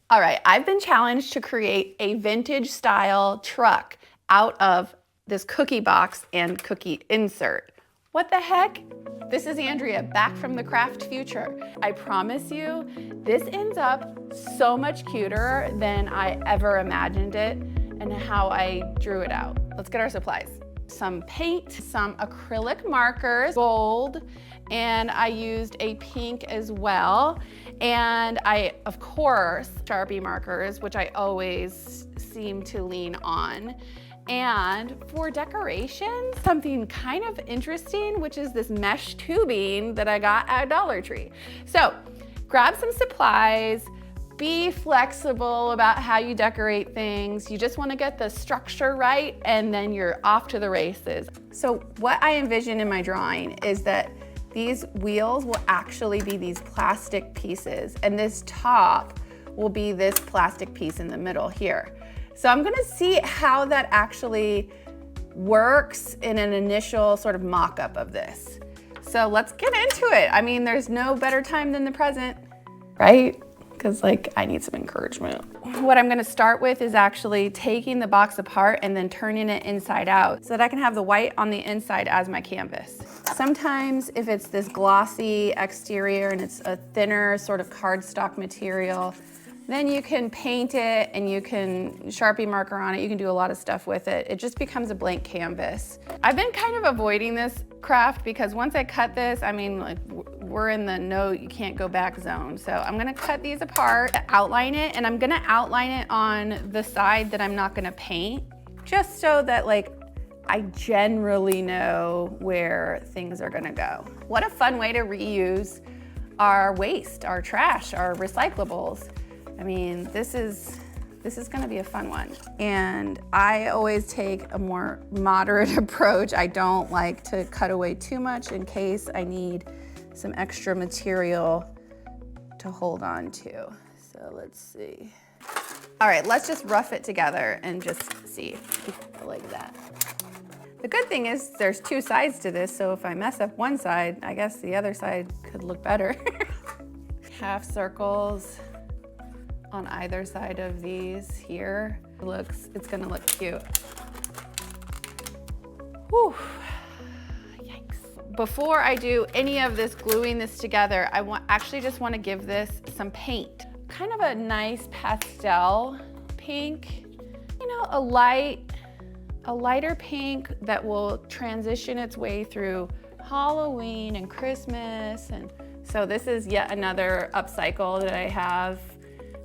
All right, I've been challenged to create a vintage style truck out of this cookie box and cookie insert. What the heck? This is Andrea, back from the craft future. I promise you, this ends up so much cuter than I ever imagined it and how I drew it out. Let's get our supplies. Some paint, some acrylic markers, gold, and I used a pink as well. And I, of course, Sharpie markers, which I always seem to lean on. And for decorations, something kind of interesting, which is this mesh tubing that I got at Dollar Tree. So grab some supplies, be flexible about how you decorate things. You just want to get the structure right, and then you're off to the races. So what I envision in my drawing is that these wheels will actually be these plastic pieces, and this top will be this plastic piece in the middle here. So I'm gonna see how that actually works in an initial sort of mock-up of this. So let's get into it. I mean, there's no better time than the present, right? Because like, I need some encouragement. What I'm gonna start with is actually taking the box apart and then turning it inside out so that I can have the white on the inside as my canvas. Sometimes if it's this glossy exterior and it's a thinner sort of cardstock material, then you can paint it and you can Sharpie marker on it. You can do a lot of stuff with it. It just becomes a blank canvas. I've been kind of avoiding this craft because once I cut this, I mean, like, we're in the no, you can't go back zone. So I'm gonna cut these apart, outline it, and I'm gonna outline it on the side that I'm not gonna paint, just so that like, I generally know where things are gonna go. What a fun way to reuse our waste, our trash, our recyclables. I mean, this is gonna be a fun one. And I always take a more moderate approach. I don't like to cut away too much in case I need some extra material to hold on to. So let's see. All right, let's just rough it together and just see like that. The good thing is there's two sides to this, so if I mess up one side, I guess the other side could look better. Half circles on either side of these here. It's gonna look cute. Whew, yikes. Before I do any of this gluing this together, I actually just wanna give this some paint. Kind of a nice pastel pink, you know, a lighter pink that will transition its way through Halloween and Christmas. And so this is yet another upcycle that I have.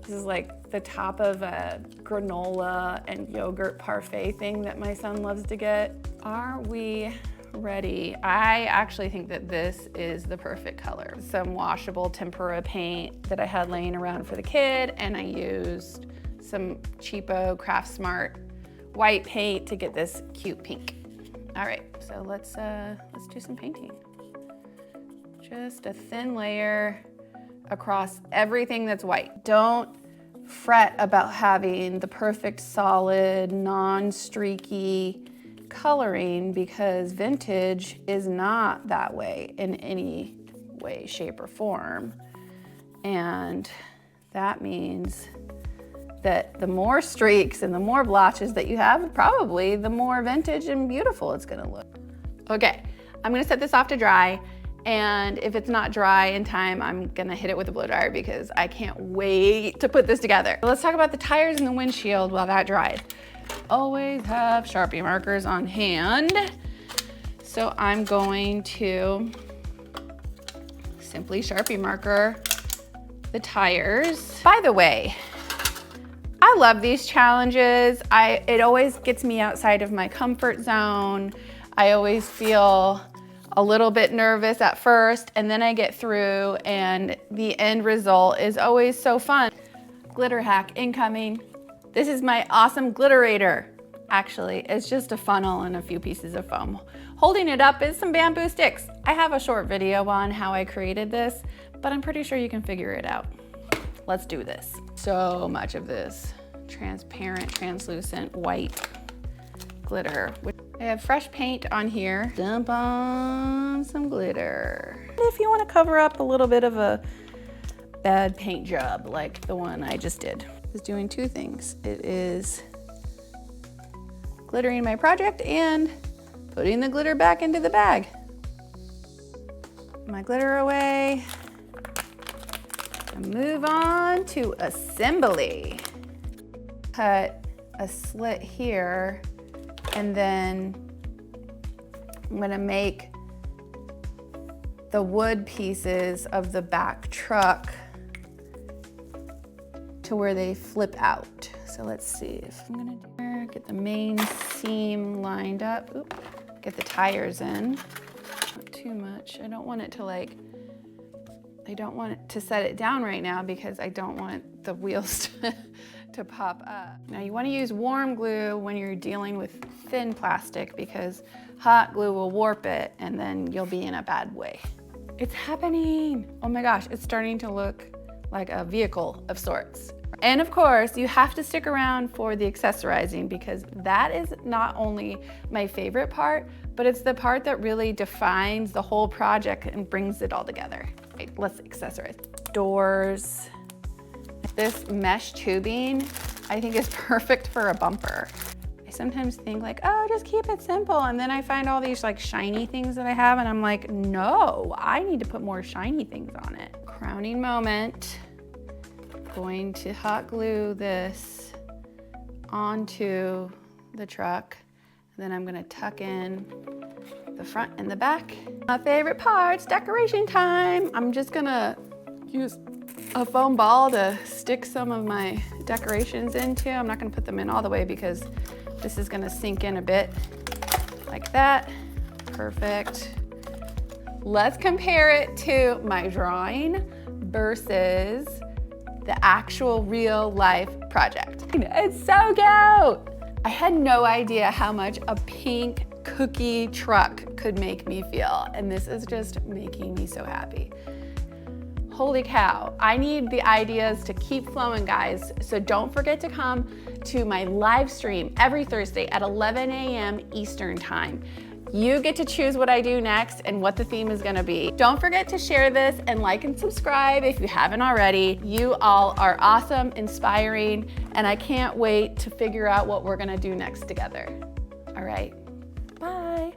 This is like the top of a granola and yogurt parfait thing that my son loves to get. Are we ready? I actually think that this is the perfect color. Some washable tempera paint that I had laying around for the kid, and I used some cheapo Craft Smart white paint to get this cute pink. All right, so let's do some painting. Just a thin layer across everything that's white. Don't fret about having the perfect solid, non-streaky coloring, because vintage is not that way in any way, shape, or form. And that means that the more streaks and the more blotches that you have, probably the more vintage and beautiful it's gonna look. Okay, I'm gonna set this off to dry, and if it's not dry in time, I'm gonna hit it with a blow dryer because I can't wait to put this together. Let's talk about the tires and the windshield while that dried. Always have Sharpie markers on hand. So I'm going to simply Sharpie marker the tires. By the way, I love these challenges. It always gets me outside of my comfort zone. I always feel a little bit nervous at first, and then I get through, and the end result is always so fun. Glitter hack incoming. This is my awesome glitterator. Actually, it's just a funnel and a few pieces of foam. Holding it up is some bamboo sticks. I have a short video on how I created this, but I'm pretty sure you can figure it out. Let's do this. So much of this transparent, translucent white glitter. I have fresh paint on here. Dump on some glitter. If you want to cover up a little bit of a bad paint job like the one I just did. It's doing two things. It is glittering my project and putting the glitter back into the bag. My glitter away. And move on to assembly. Cut a slit here, and then I'm gonna make the wood pieces of the back truck to where they flip out. So let's see if I'm gonna get the main seam lined up. Oop, get the tires in. Not too much. I don't want it to I don't want it to set it down right now because I don't want the wheels to pop up. Now you want to use warm glue when you're dealing with thin plastic because hot glue will warp it and then you'll be in a bad way. It's happening. Oh my gosh, it's starting to look like a vehicle of sorts. And of course, you have to stick around for the accessorizing because that is not only my favorite part, but it's the part that really defines the whole project and brings it all together. Right, let's accessorize. Doors. This mesh tubing, I think is perfect for a bumper. I sometimes think like, oh, just keep it simple. And then I find all these like shiny things that I have and I'm like, no, I need to put more shiny things on it. Crowning moment. Going to hot glue this onto the truck. And then I'm gonna tuck in the front and the back. My favorite part's decoration time. I'm just gonna use a foam ball to stick some of my decorations into. I'm not gonna put them in all the way because this is gonna sink in a bit like that. Perfect. Let's compare it to my drawing versus the actual real life project. It's so cute. I had no idea how much a pink cookie truck could make me feel, and this is just making me so happy. Holy cow, I need the ideas to keep flowing, guys. So don't forget to come to my live stream every Thursday at 11 a.m. Eastern time. You get to choose what I do next and what the theme is gonna be. Don't forget to share this and like and subscribe if you haven't already. You all are awesome, inspiring, and I can't wait to figure out what we're gonna do next together. All right, bye.